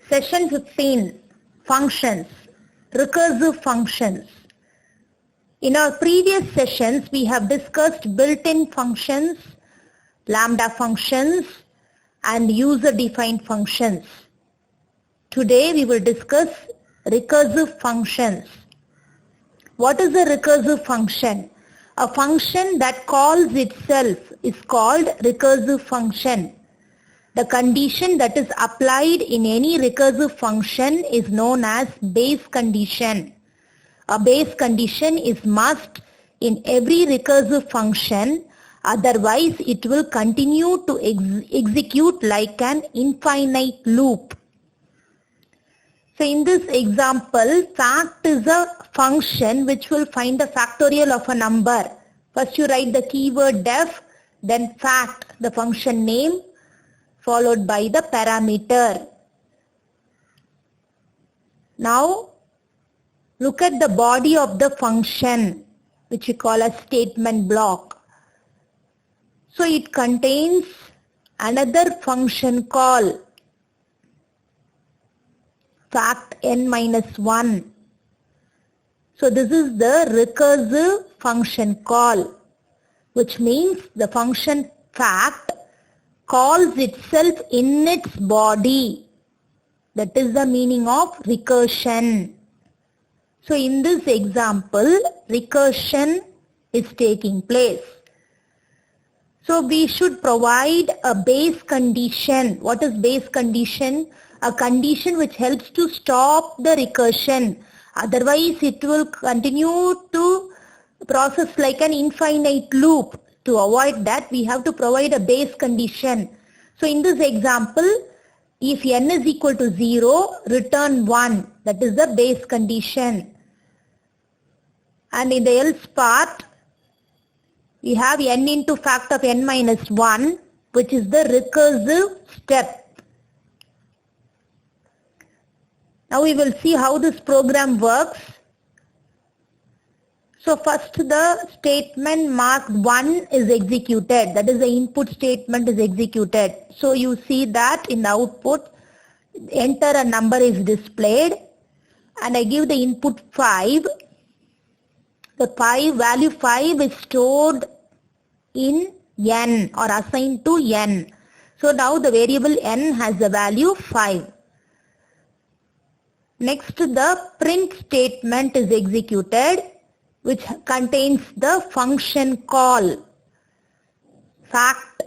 Session 15, functions, recursive functions. In our previous sessions, we have discussed built-in functions, lambda functions, and user-defined functions. Today, we will discuss recursive functions. What is a recursive function? A function that calls itself is called recursive function. The condition that is applied in any recursive function is known as base condition. A base condition is must in every recursive function, otherwise it will continue to execute like an infinite loop. So in this example, fact is a function which will find the factorial of a number. First you write the keyword def, then fact, the function name, followed by the parameter. Now look at the body of the function, which we call a statement block. So it contains another function call, fact n minus 1. So this is the recursive function call, which means the function fact calls itself in its body. That is the meaning of recursion. So in this example, recursion is taking place. So we should provide a base condition. What is base condition? A condition which helps to stop the recursion. Otherwise it will continue to process like an infinite loop. To avoid that, we have to provide a base condition. So in this example, if n is equal to 0, return 1. That is the base condition. And in the else part, we have n into fact of n minus 1, which is the recursive step. Now we will see how this program works. So first the statement marked 1 is executed. That is the input statement is executed. So you see that in the output, enter a number is displayed. And I give the input 5. The value 5 is stored in n or assigned to n. So now the variable n has the value 5. Next the print statement is executed, which contains the function call, fact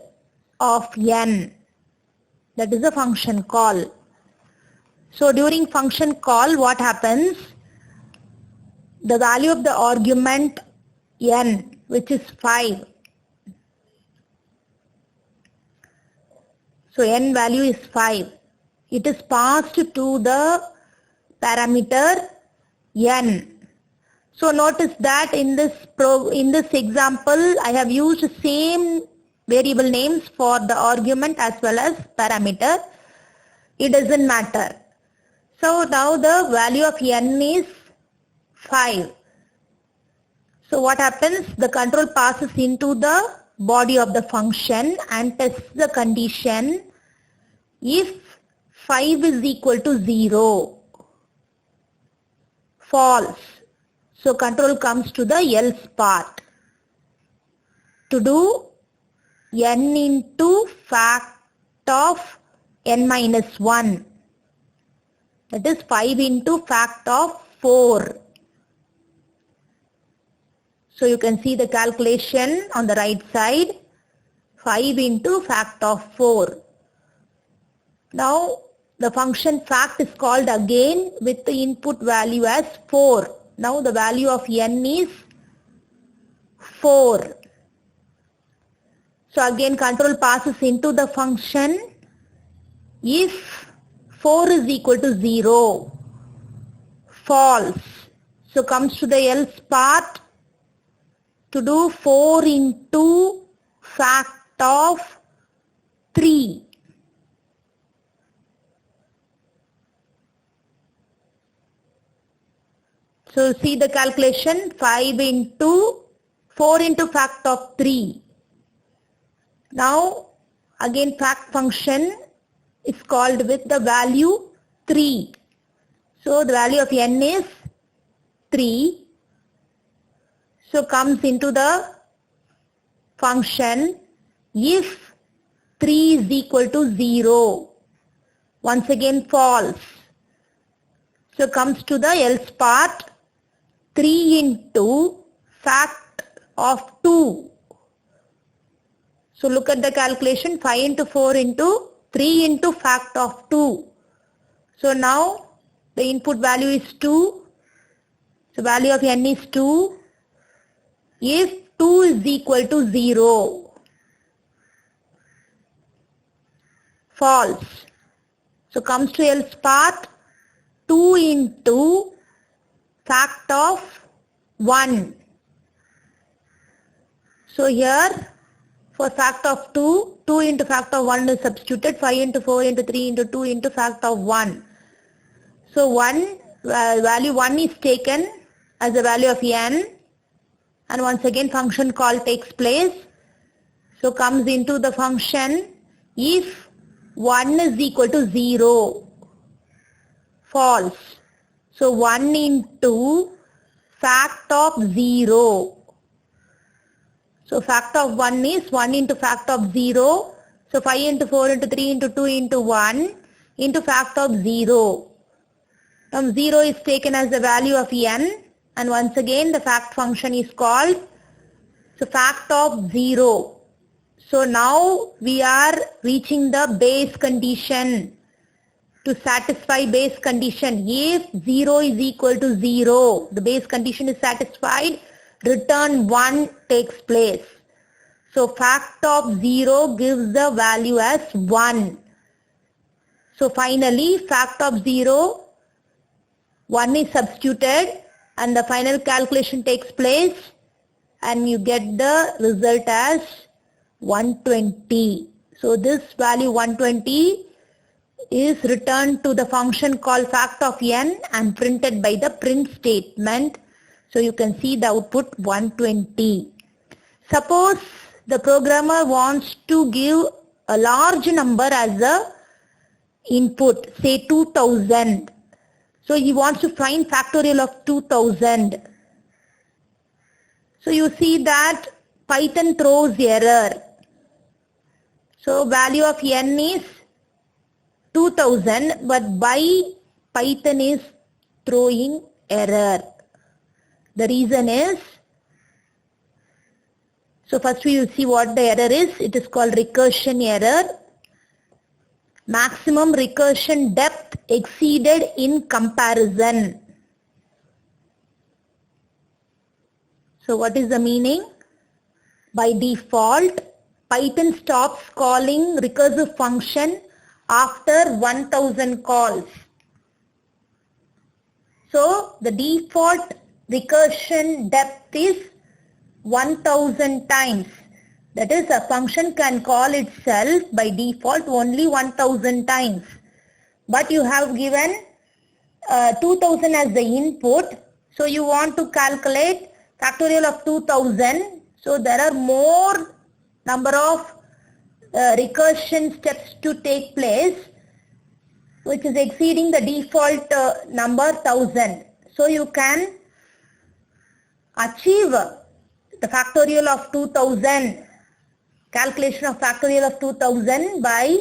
of n. That is the function call. So during function call, what happens? The value of the argument n, which is 5. So n value is 5. It is passed to the parameter n. So notice that in this example, I have used same variable names for the argument as well as parameter. It doesn't matter. So now the value of n is 5. So what happens? The control passes into the body of the function and tests the condition if 5 is equal to 0. False. So control comes to the else part. To do n into fact of n minus 1. That is 5 into fact of 4. So you can see the calculation on the right side. 5 into fact of 4. Now the function fact is called again with the input value as 4. Now the value of n is 4. So again control passes into the function if 4 is equal to 0. False. So comes to the else part. To do 4 into fact of 3. So see the calculation, 4 into fact of 3. Now again fact function is called with the value 3. So the value of n is 3. So comes into the function if 3 is equal to 0. Once again false. So comes to the else part. 3 into fact of 2. So look at the calculation. 5 into 4 into 3 into fact of 2. So now the input value is 2. So value of n is 2. If 2 is equal to 0. False. So comes to else part. 2 into fact of 1. So here for fact of 2, 2 into fact of 1 is substituted. 5 into 4 into 3 into 2 into fact of 1. So value 1 is taken as the value of n, and once again function call takes place. So comes into the function if 1 is equal to 0. False. So 1 into fact of 0. So fact of 1 is 1 into fact of 0. So 5 into 4 into 3 into 2 into 1 into fact of 0. Now 0 is taken as the value of n, and once again the fact function is called. So fact of 0. So now we are reaching the base condition. To satisfy base condition, if 0 is equal to 0, the base condition is satisfied, return 1 takes place. So fact of 0 gives the value as 1. So finally fact of 0, 1 is substituted and the final calculation takes place and you get the result as 120. So this value 120 is returned to the function called fact of n and printed by the print statement. So you can see the output 120. Suppose the programmer wants to give a large number as a input, say 2000. So he wants to find factorial of 2000. So you see that Python throws error. So value of n is 2000, but by Python is throwing error. The reason is, so first we will see what the error is. It is called recursion error. Maximum recursion depth exceeded in comparison. So what is the meaning? By default, Python stops calling recursive function after 1000 calls. So the default recursion depth is 1000 times. That is, a function can call itself by default only 1000 times. But you have given 2000 as the input. So you want to calculate factorial of 2000. So there are more number of recursion steps to take place, which is exceeding the default number 1000. So you can achieve the factorial of 2000, calculation of factorial of 2000 by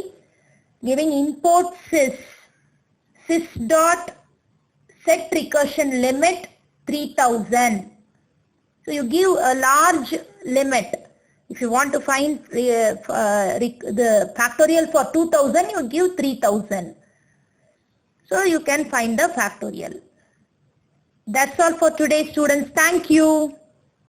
giving import sys dot set recursion limit 3000. So you give a large limit. If you want to find the factorial for 2000, you give 3000. So you can find the factorial. That's all for today, students. Thank you.